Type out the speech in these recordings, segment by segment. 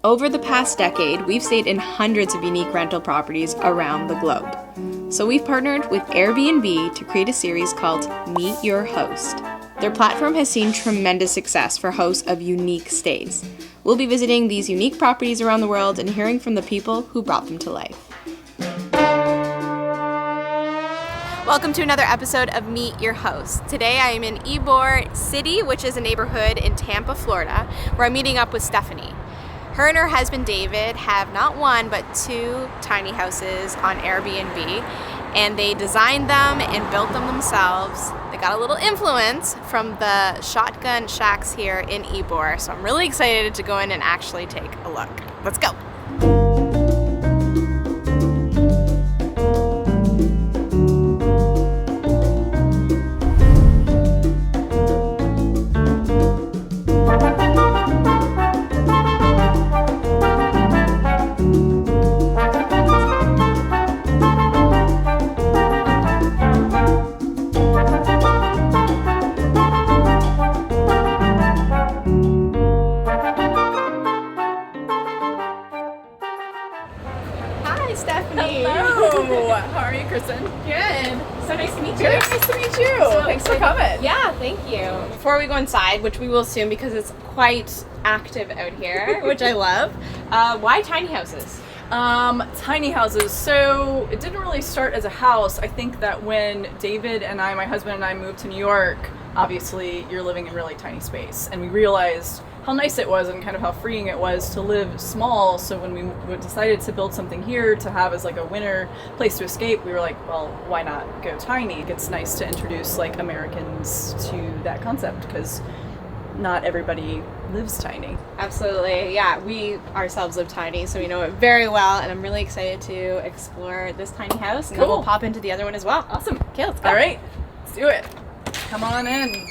Over the past decade, we've stayed in hundreds of unique rental properties around the globe. So we've partnered with Airbnb to create a series called Meet Your Host. Their platform has seen tremendous success for hosts of unique stays. We'll be visiting these unique properties around the world and hearing from the people who brought them to life. Welcome to another episode of Meet Your Host. Today I am in Ybor City, which is a neighborhood in Tampa, Florida, where I'm meeting up with Stephanie. Her and her husband David have not one but two tiny houses on Airbnb, and they designed them and built them themselves. They got a little influence from the shotgun shacks here in Ybor, so I'm really excited to go in and actually take a look. Let's go. Stephanie. Hello. How are you, Kristen? Good. So nice to meet you. Good. Nice to meet you. Thanks for coming. Yeah, thank you. Before we go inside, which we will soon because it's quite active out here, which I love, why tiny houses? Tiny houses. So it didn't really start as a house. I think that when David and I, my husband and I, moved to New York, obviously you're living in really tiny space, and we realized how nice it was and kind of how freeing it was to live small. So when we decided to build something here to have as like a winter place to escape, we were like, well, why not go tiny? It's nice to introduce like Americans to that concept because not everybody lives tiny. Absolutely. Yeah, we ourselves live tiny, so we know it very well, and I'm really excited to explore this tiny house, and Cool. then we'll pop into the other one as well. Awesome. Okay, let's go. All right, let's do it. Come on in.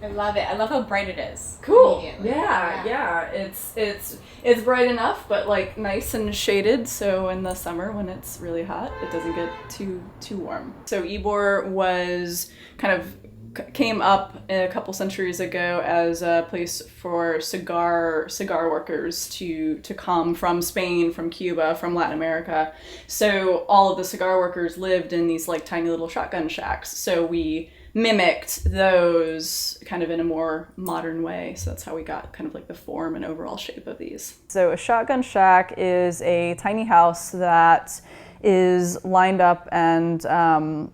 I love it. I love how bright it is. Cool. Immediately. Yeah. It's bright enough, but like nice and shaded. So in the summer when it's really hot, it doesn't get too warm. So Ybor was came up a couple centuries ago as a place for cigar workers to come from Spain, from Cuba, from Latin America. So all of the cigar workers lived in these like tiny little shotgun shacks. So we mimicked those kind of in a more modern way. So that's how we got kind of like the form and overall shape of these. So a shotgun shack is a tiny house that is lined up and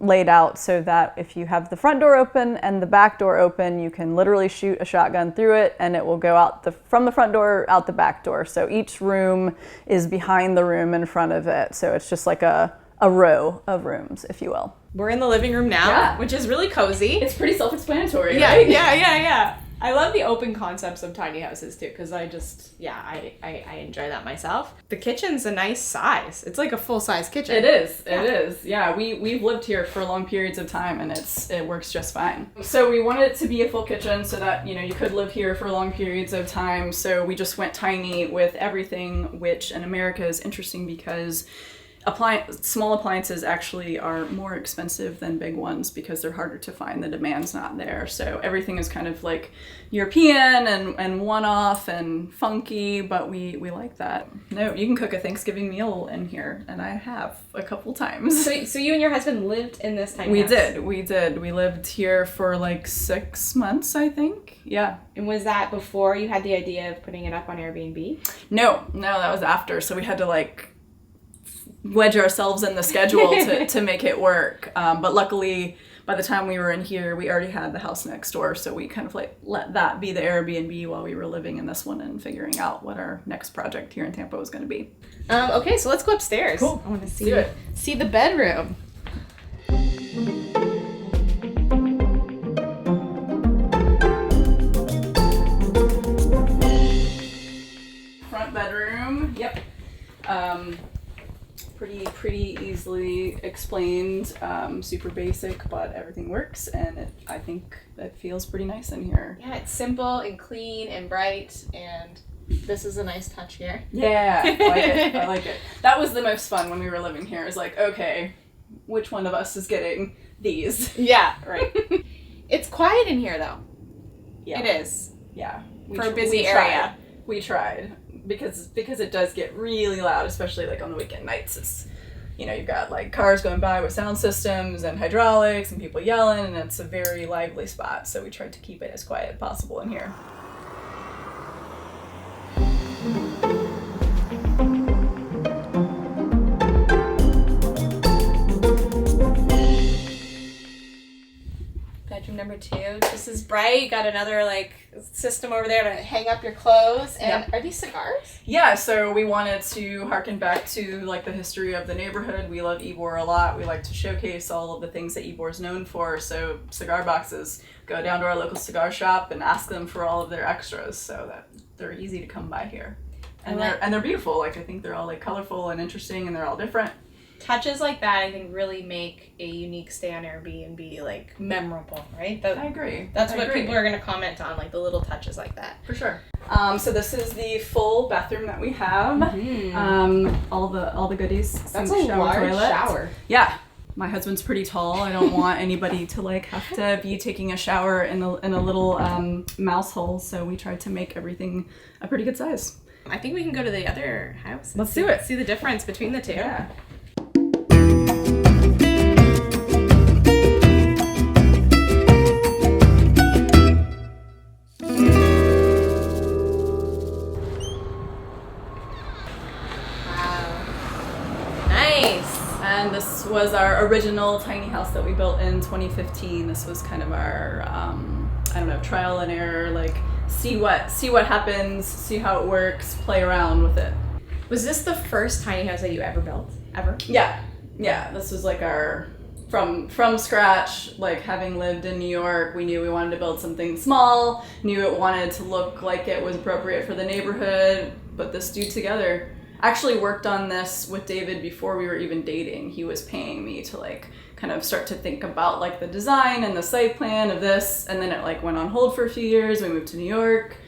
laid out so that if you have the front door open and the back door open, you can literally shoot a shotgun through it and it will go out from the front door out the back door. So each room is behind the room in front of it. So it's just like a row of rooms, if you will. We're in the living room now, which is really cozy. It's pretty self-explanatory, Yeah, right? yeah. I love the open concepts of tiny houses too, because I enjoy that myself. The kitchen's a nice size. It's like a full-size kitchen. It is. Yeah, we've lived here for long periods of time, and it works just fine. So we wanted it to be a full kitchen so that, you could live here for long periods of time. So we just went tiny with everything, which in America is interesting because small appliances actually are more expensive than big ones because they're harder to find. The demand's not there. So everything is kind of like European and one-off and funky, but we like that. No, you can cook a Thanksgiving meal in here, and I have a couple times. So you and your husband lived in this tiny house? We did. We lived here for like 6 months, I think. Yeah. And was that before you had the idea of putting it up on Airbnb? No, that was after. So we had to like wedge ourselves in the schedule to make it work. But luckily, by the time we were in here, we already had the house next door. So we kind of like let that be the Airbnb while we were living in this one and figuring out what our next project here in Tampa was going to be. Okay, so let's go upstairs. Cool. I want to see the bedroom. Front bedroom. Yep. Pretty easily explained, super basic, but everything works, and I think it feels pretty nice in here. Yeah, it's simple and clean and bright and This is a nice touch here. Yeah, I like it. I like it. That was the most fun when we were living here. Is like, okay, which one of us is getting these? Yeah, right. It's quiet in here, though. Yeah. It is. Yeah. For a busy area. We tried. Because it does get really loud, especially like on the weekend nights. It's, you've got like cars going by with sound systems and hydraulics and people yelling, and it's a very lively spot. So we tried to keep it as quiet as possible in here. Bedroom number 2. This is bright. You got another like system over there to hang up your clothes. And Are these cigars? Yeah, so we wanted to harken back to like the history of the neighborhood. We love Ybor a lot. We like to showcase all of the things that Ybor is known for. So cigar boxes, go down to our local cigar shop and ask them for all of their extras so that they're easy to come by here. And they're beautiful. Like I think they're all like colorful and interesting, and they're all different. Touches like that, I think, really make a unique stay on Airbnb like memorable, right? I agree. That's what people are going to comment on, like the little touches like that. For sure. So this is the full bathroom that we have. All the goodies. That's a large shower. Yeah. My husband's pretty tall. I don't want anybody to like have to be taking a shower in a little mouse hole. So we tried to make everything a pretty good size. I think we can go to the other house. Let's do it. See the difference between the two. Yeah. And this was our original tiny house that we built in 2015. This was kind of our, trial and error, like see what happens, see how it works, play around with it. Was this the first tiny house that you ever built? Ever? Yeah. This was like our, from scratch, like having lived in New York, we knew we wanted to build something small, knew it wanted to look like it was appropriate for the neighborhood, put this dude together. Actually worked on this with David before we were even dating. He was paying me to like kind of start to think about like the design and the site plan of this, and then it like went on hold for a few years. We moved to New York,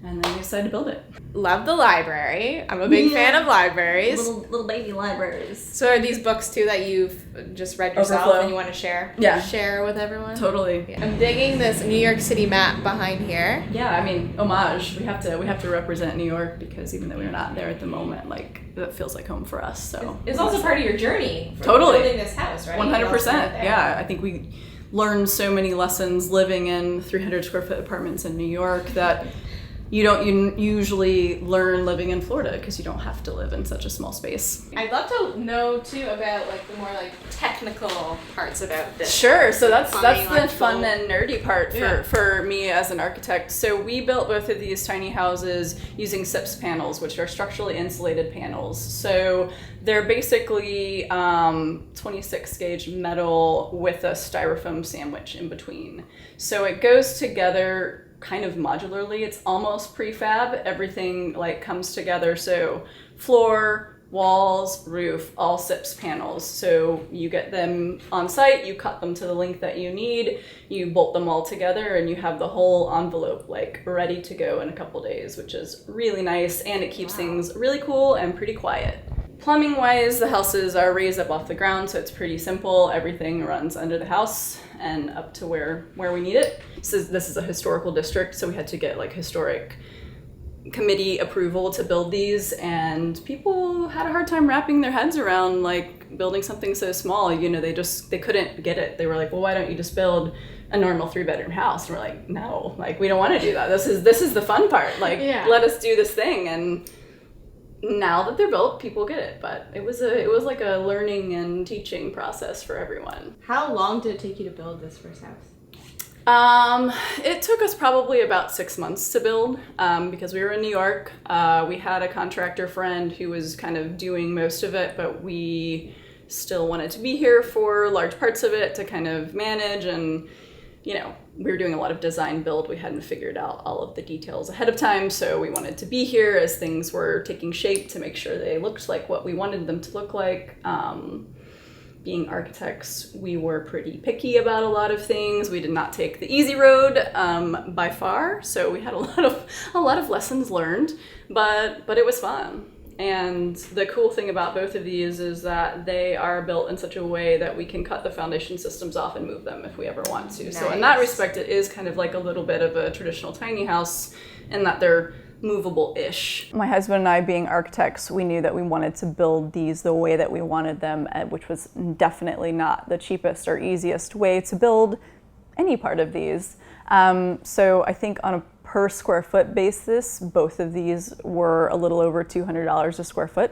and then we decided to build it. Love the library. I'm a big fan of libraries. Little baby libraries. So are these books too that you've just read yourself Overflow. And you want to share? Yeah. Share with everyone? Totally. Yeah. I'm digging this New York City map behind here. Yeah, I mean, homage. We have to represent New York because even though we're not there at the moment, like that feels like home for us. So it's also part of your journey for totally building this house, right? 100%. Yeah, I think we learned so many lessons living in 300 square foot apartments in New York that you don't usually learn living in Florida because you don't have to live in such a small space. I'd love to know too about like the more like technical parts about this. Sure. So that's the fun electrical and nerdy part for me as an architect. So we built both of these tiny houses using SIPS panels, which are structurally insulated panels. So they're basically 26 gauge metal with a styrofoam sandwich in between. So it goes together kind of modularly. It's almost prefab. Everything like comes together. So floor, walls, roof, all SIPS panels. So you get them on site, you cut them to the length that you need, you bolt them all together, and you have the whole envelope like ready to go in a couple days, which is really nice, and it keeps things really cool and pretty quiet. Plumbing wise, the houses are raised up off the ground, so it's pretty simple. Everything runs under the house and up to where we need it. So this is a historical district, so we had to get like historic committee approval to build these, and people had a hard time wrapping their heads around like building something so small. They couldn't get it. They were like, well, why don't you just build a normal 3-bedroom house? And we're like, no, like we don't want to do that. This is the fun part. Like, let us do this thing. And now that they're built, people get it. But it was like a learning and teaching process for everyone. How long did it take you to build this first house? It took us probably about 6 months to build, because we were in New York. We had a contractor friend who was kind of doing most of it, but we still wanted to be here for large parts of it to kind of manage, and we were doing a lot of design build. We hadn't figured out all of the details ahead of time, so we wanted to be here as things were taking shape to make sure they looked like what we wanted them to look like. being architects, we were pretty picky about a lot of things. We did not take the easy road by far, so we had a lot of lessons learned, but it was fun. And the cool thing about both of these is that they are built in such a way that we can cut the foundation systems off and move them if we ever want to. Nice. So in that respect, it is kind of like a little bit of a traditional tiny house in that they're movable-ish. My husband and I, being architects, we knew that we wanted to build these the way that we wanted them, which was definitely not the cheapest or easiest way to build any part of these. So I think on a per square foot basis, both of these were a little over $200 a square foot,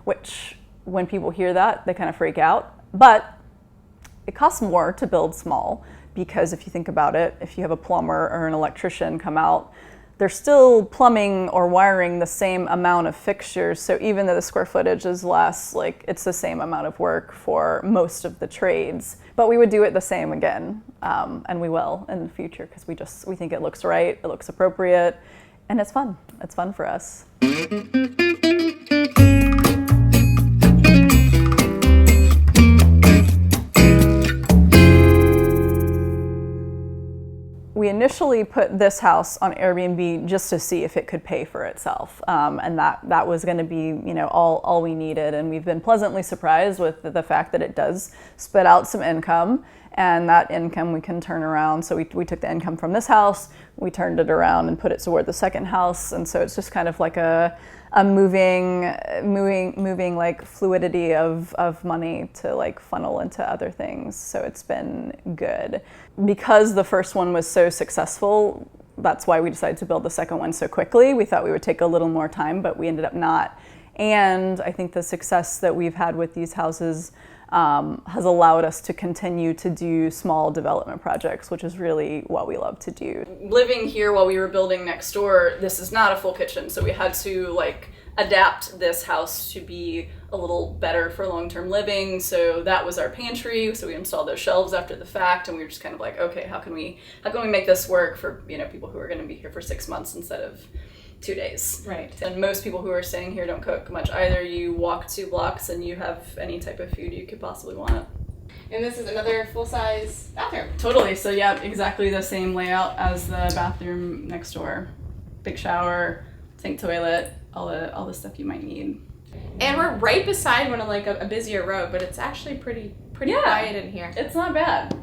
which when people hear that, they kind of freak out. But it costs more to build small because if you think about it, if you have a plumber or an electrician come out, they're still plumbing or wiring the same amount of fixtures. So even though the square footage is less, like it's the same amount of work for most of the trades. But we would do it the same again, and we will in the future because we think it looks right, it looks appropriate, and it's fun. It's fun for us. We initially put this house on Airbnb just to see if it could pay for itself, and that was going to be, all we needed. And we've been pleasantly surprised with the fact that it does spit out some income, and that income we can turn around. So we took the income from this house, we turned it around and put it toward the second house, and so it's just kind of like a moving like fluidity of money to like funnel into other things. So it's been good. Because the first one was so successful, that's why we decided to build the second one so quickly. We thought we would take a little more time, but we ended up not. And I think the success that we've had with these houses has allowed us to continue to do small development projects, which is really what we love to do. Living here while we were building next door, this is not a full kitchen, so we had to adapt this house to be a little better for long-term living. So that was our pantry. So we installed those shelves after the fact, and we were just kind of like, okay, how can we make this work for people who are going to be here for 6 months instead of 2 days. Right. And most people who are staying here don't cook much either. You walk 2 blocks and you have any type of food you could possibly want. And this is another full-size bathroom. Totally. So yeah, exactly the same layout as the bathroom next door. Big shower, sink, toilet, all the stuff you might need. And we're right beside one of a busier road, but it's actually pretty quiet in here. It's not bad.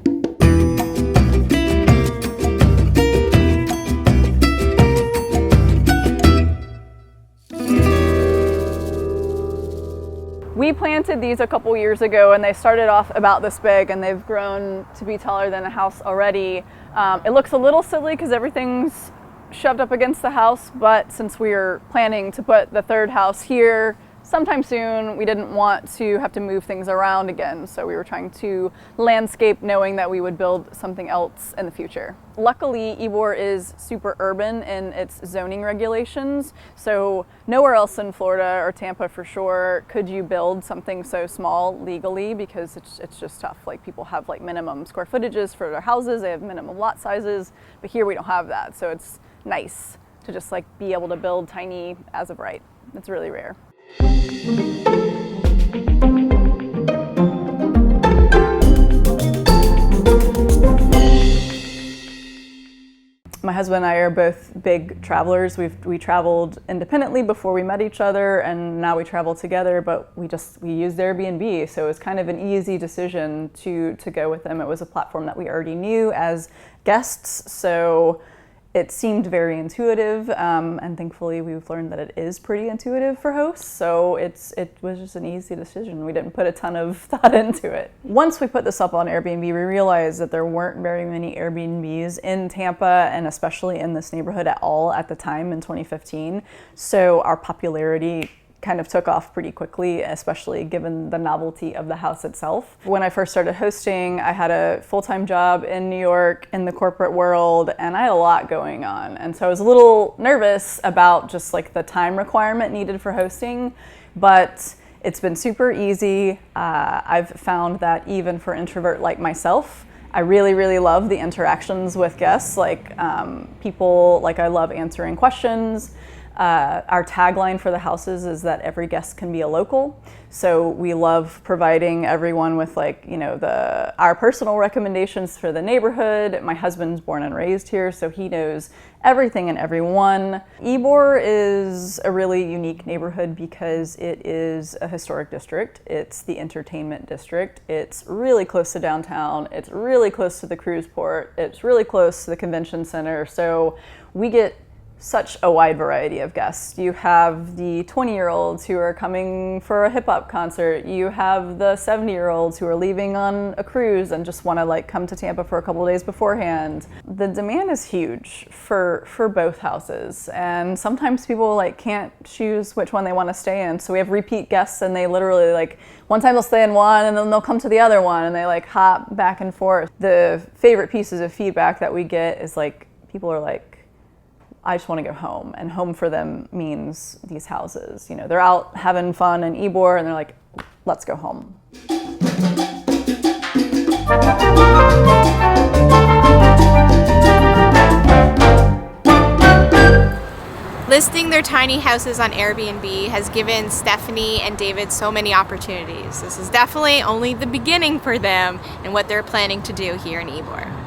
We planted these a couple years ago, and they started off about this big, and they've grown to be taller than a house already. It looks a little silly because everything's shoved up against the house, but since we are planning to put the third house here sometime soon, we didn't want to have to move things around again, so we were trying to landscape knowing that we would build something else in the future. Luckily, Ybor is super urban in its zoning regulations, so nowhere else in Florida or Tampa for sure could you build something so small legally, because it's just tough. People have minimum square footages for their houses, they have minimum lot sizes, but here we don't have that, so it's nice to just be able to build tiny as of right. It's really rare. My husband and I are both big travelers. We traveled independently before we met each other, and now we travel together, but we used Airbnb, so it was kind of an easy decision to go with them. It was a platform that we already knew as guests, so it seemed very intuitive, and thankfully we've learned that it is pretty intuitive for hosts, so it was just an easy decision. We didn't put a ton of thought into it. Once we put this up on Airbnb, we realized that there weren't very many Airbnbs in Tampa, and especially in this neighborhood at all at the time in 2015, so our popularity kind of took off pretty quickly, especially given the novelty of the house itself. When I first started hosting, I had a full-time job in New York in the corporate world, and I had a lot going on. And so I was a little nervous about just the time requirement needed for hosting, but it's been super easy. I've found that even for an introvert like myself, I really, really love the interactions with guests. People, I love answering questions. Our tagline for the houses is that every guest can be a local. So we love providing everyone with our personal recommendations for the neighborhood. My husband's born and raised here, so he knows everything and everyone. Ybor is a really unique neighborhood because it is a historic district. It's the entertainment district. It's really close to downtown. It's really close to the cruise port. It's really close to the convention center. So we get such a wide variety of guests. You have the 20-year-olds who are coming for a hip-hop concert. You have the 70-year-olds who are leaving on a cruise and just want to come to Tampa for a couple of days beforehand. The demand is huge for both houses, and sometimes people can't choose which one they want to stay in. So we have repeat guests, and they literally one time they'll stay in one and then they'll come to the other one, and they hop back and forth. The favorite pieces of feedback that we get is people are I just want to go home, and home for them means these houses. They're out having fun in Ybor, and they're like, let's go home. Listing their tiny houses on Airbnb has given Stephanie and David so many opportunities. This is definitely only the beginning for them and what they're planning to do here in Ybor.